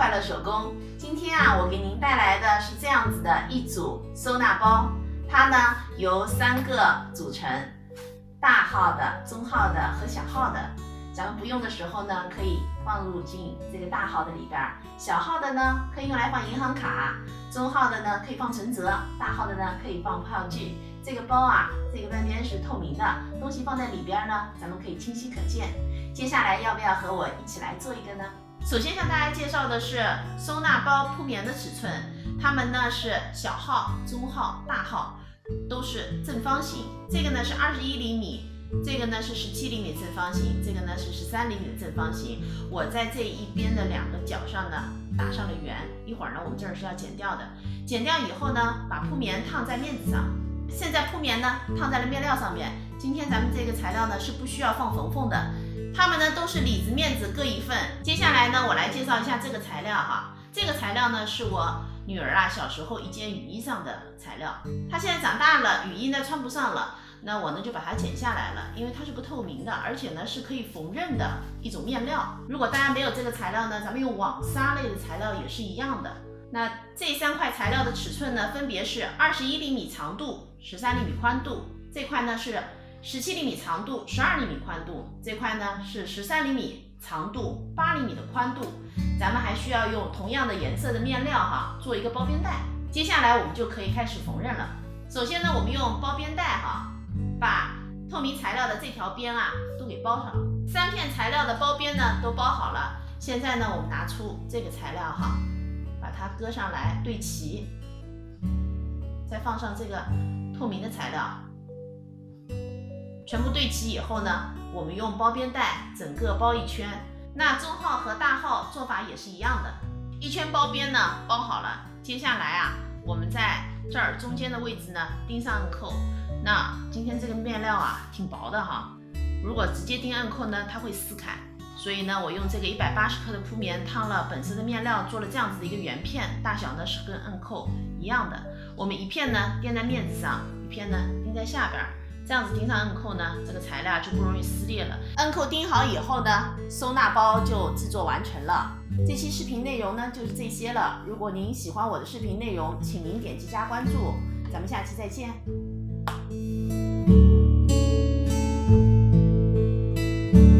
快乐手工。今天啊，我给您带来的是这样子的一组收纳包，它呢由3个组成，大号的、中号的和小号的。咱们不用的时候呢，可以放入进这个大号的里边；小号的呢，可以用来放银行卡；中号的呢，可以放存折；大号的呢，可以放票据。这个包啊，这个外边是透明的，东西放在里边呢，咱们可以清晰可见。接下来要不要和我一起来做一个呢？首先向大家介绍的是收纳包铺棉的尺寸，它们呢是小号、中号、大号，都是正方形。这个呢是21厘米。这个呢是17厘米正方形，这个呢是13厘米的正方形。我在这一边的2个角上呢打上了圆，一会儿呢我们这儿是要剪掉的。剪掉以后呢，把铺棉烫在面子上。现在铺棉呢烫在了面料上面。今天咱们这个材料呢是不需要放缝缝的，它们呢都是里子面子各一份。接下来呢，我来介绍一下这个材料哈。这个材料呢是我女儿啊小时候一件雨衣上的材料，她现在长大了，雨衣呢穿不上了。那我呢就把它剪下来了，因为它是不透明的，而且呢是可以缝纫的一种面料。如果大家没有这个材料呢，咱们用网纱类的材料也是一样的。那这3块材料的尺寸呢，分别是21厘米长度、13厘米宽度，这块呢是17厘米长度、12厘米宽度，这块呢是13厘米长度、8厘米的宽度。咱们还需要用同样的颜色的面料哈，做一个包边带。接下来我们就可以开始缝纫了。首先呢，我们用包边带哈，把透明材料的这条边啊都给包上，3片材料的包边呢都包好了。现在呢，我们拿出这个材料哈，把它搁上来对齐，再放上这个透明的材料，全部对齐以后呢，我们用包边带整个包一圈。那中号和大号做法也是一样的，一圈包边呢包好了。接下来啊，我们在这儿中间的位置呢钉上暗扣。那今天这个面料啊挺薄的哈，如果直接钉暗扣呢，它会撕开，所以呢，我用这个180克的铺棉烫了本色的面料，做了这样子的一个圆片，大小呢是跟暗扣一样的。我们一片呢垫在面子上，一片呢钉在下边，这样子钉上暗扣呢，这个材料就不容易撕裂了。暗扣钉好以后呢，收纳包就制作完成了。这期视频内容呢就是这些了。如果您喜欢我的视频内容，请您点击加关注，咱们下期再见。